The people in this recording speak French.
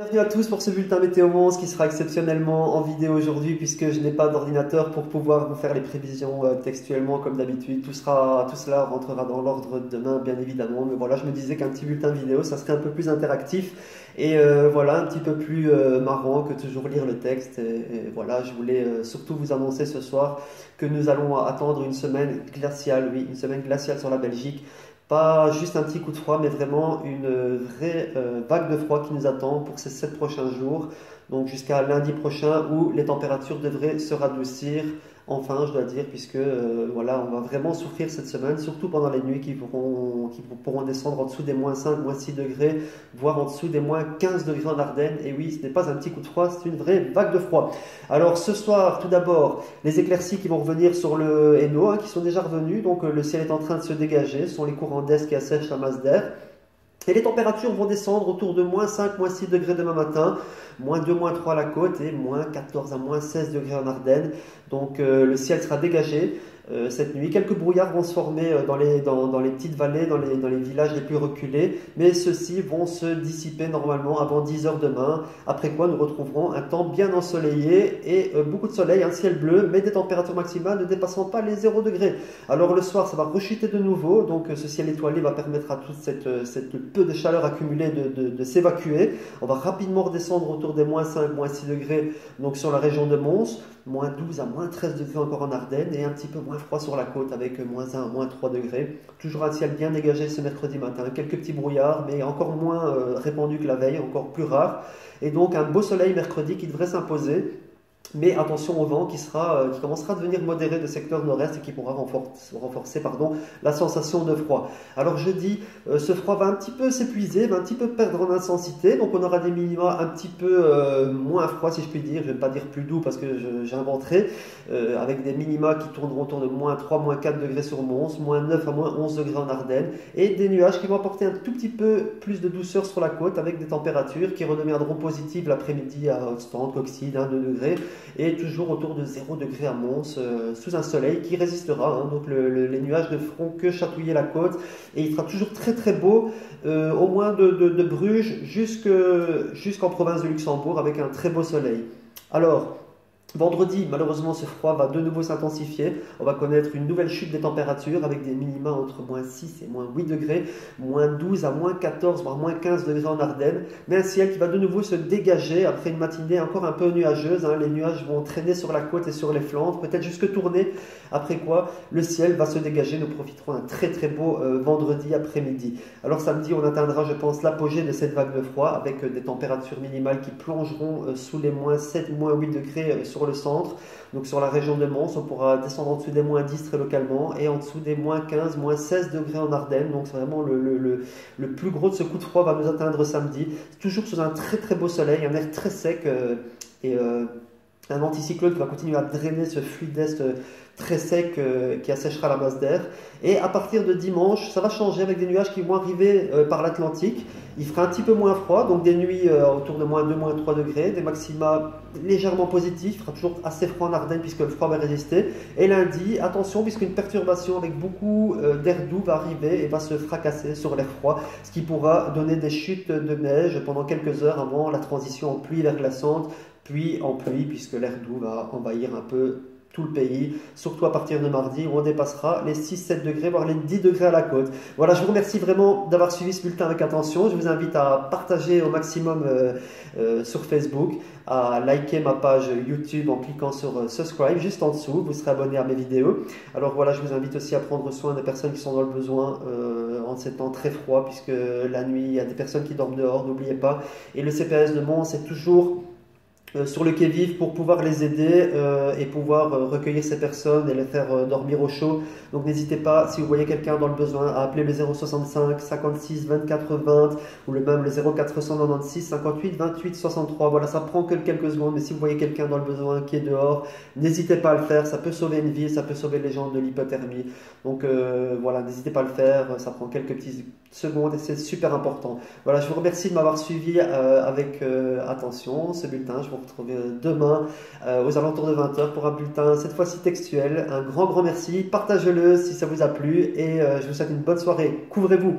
Bienvenue à tous pour ce bulletin Météo Mons qui sera exceptionnellement en vidéo aujourd'hui puisque je n'ai pas d'ordinateur pour pouvoir vous faire les prévisions textuellement comme d'habitude. Tout cela rentrera dans l'ordre demain bien évidemment. Mais voilà, je me disais qu'un petit bulletin vidéo, ça serait un peu plus interactif et voilà, un petit peu plus marrant que toujours lire le texte. Et voilà, je voulais surtout vous annoncer ce soir que nous allons attendre une semaine glaciale, oui, une semaine glaciale sur la Belgique. Pas juste un petit coup de froid, mais vraiment une vraie vague de froid qui nous attend pour ces 7 prochains jours. Donc jusqu'à lundi prochain où les températures devraient se radoucir. Enfin, je dois dire, puisque voilà, on va vraiment souffrir cette semaine, surtout pendant les nuits qui pourront descendre en dessous des moins 5, moins 6 degrés, voire en dessous des moins 15 degrés en Ardennes. Et oui, ce n'est pas un petit coup de froid, c'est une vraie vague de froid. Alors ce soir, tout d'abord, les éclaircies qui vont revenir sur le Hainaut, qui sont déjà revenus. Donc le ciel est en train de se dégager, ce sont les courants d'est qui assèchent la masse d'air. Et les températures vont descendre autour de moins 5, moins 6 degrés demain matin, moins 2, moins 3 à la côte et moins 14 à moins 16 degrés en Ardennes. Donc le ciel sera dégagé cette nuit. Quelques brouillards vont se former dans les petites vallées, dans les villages les plus reculés, mais ceux-ci vont se dissiper normalement avant 10 heures demain, après quoi nous retrouverons un temps bien ensoleillé et beaucoup de soleil, un ciel bleu, mais des températures maximales ne dépassant pas les 0 degrés. Alors le soir, ça va rechuter de nouveau, donc ce ciel étoilé va permettre à toute cette peu de chaleur accumulée de s'évacuer. On va rapidement redescendre autour des moins 5, moins 6 degrés donc sur la région de Mons, moins 12 à moins 13 degrés encore en Ardennes et un petit peu moins froid sur la côte avec moins 1 à moins 3 degrés. Toujours un ciel bien dégagé ce mercredi matin, quelques petits brouillards mais encore moins répandus que la veille, encore plus rares. Et donc un beau soleil mercredi qui devrait s'imposer. Mais attention au vent qui commencera à devenir modéré de secteur nord-est et qui pourra renforcer la sensation de froid. Alors jeudi, ce froid va un petit peu s'épuiser, va un petit peu perdre en intensité. Donc on aura des minima un petit peu moins froids si je puis dire. Je ne vais pas dire plus doux parce que j'inventerai. Avec des minima qui tourneront autour de moins 3, moins 4 degrés sur Mons, moins 9 à moins 11 degrés en Ardennes. Et des nuages qui vont apporter un tout petit peu plus de douceur sur la côte avec des températures qui redeviendront positives l'après-midi à Ostende, Coxyde, 1, 2 degrés. Et toujours autour de 0 degré à Mons, sous un soleil qui résistera. Donc les nuages ne feront que chatouiller la côte et il sera toujours très très beau, au moins de Bruges jusqu'en province de Luxembourg avec un très beau soleil. Alors, vendredi, malheureusement, ce froid va de nouveau s'intensifier. On va connaître une nouvelle chute des températures avec des minima entre moins 6 et moins 8 degrés, moins 12 à moins 14, voire moins 15 degrés en Ardennes. Mais un ciel qui va de nouveau se dégager après une matinée encore un peu nuageuse. Les nuages vont traîner sur la côte et sur les Flandres, peut-être jusque tourner. Après quoi, le ciel va se dégager. Nous profiterons d'un très très beau vendredi après-midi. Alors samedi, on atteindra, je pense, l'apogée de cette vague de froid avec des températures minimales qui plongeront sous les moins 7, moins 8 degrés sur le centre, donc sur la région de Mons, on pourra descendre en dessous des moins 10 très localement et en dessous des moins 15, moins 16 degrés en Ardennes. Donc c'est vraiment le plus gros de ce coup de froid va nous atteindre samedi, toujours sous un très très beau soleil, un air très sec et un anticyclone qui va continuer à drainer ce fluide est très sec qui assèchera la masse d'air. Et à partir de dimanche, ça va changer avec des nuages qui vont arriver par l'Atlantique. Il fera un petit peu moins froid, donc des nuits autour de moins 2, moins 3 degrés, des maxima légèrement positifs. Il fera toujours assez froid en Ardennes puisque le froid va résister. Et lundi, attention, puisqu'une perturbation avec beaucoup d'air doux va arriver et va se fracasser sur l'air froid, ce qui pourra donner des chutes de neige pendant quelques heures avant la transition en pluie vers glaçante, puis en pluie puisque l'air doux va envahir un peu tout le pays, surtout à partir de mardi où on dépassera les 6-7 degrés, voire les 10 degrés à la côte. Voilà, je vous remercie vraiment d'avoir suivi ce bulletin avec attention. Je vous invite à partager au maximum sur Facebook, à liker ma page YouTube en cliquant sur subscribe juste en dessous, vous serez abonné à mes vidéos. Alors voilà, je vous invite aussi à prendre soin des personnes qui sont dans le besoin en ces temps très froids, puisque la nuit, il y a des personnes qui dorment dehors, n'oubliez pas. Et le CPS de Mons, c'est toujours sur le quai-vive pour pouvoir les aider et pouvoir recueillir ces personnes et les faire dormir au chaud. Donc n'hésitez pas, si vous voyez quelqu'un dans le besoin, à appeler le 065 56 24 20 ou le même le 0496 58 28 63. Voilà, ça prend que quelques secondes, mais si vous voyez quelqu'un dans le besoin qui est dehors, n'hésitez pas à le faire, ça peut sauver une vie, ça peut sauver les gens de l'hypothermie. Donc voilà, n'hésitez pas à le faire, ça prend quelques petites secondes et c'est super important. Voilà, je vous remercie de m'avoir suivi avec attention ce bulletin. Je vous retrouve demain aux alentours de 20 h pour un bulletin cette fois-ci textuel. Un grand merci, partagez-le si ça vous a plu et je vous souhaite une bonne soirée. Couvrez-vous.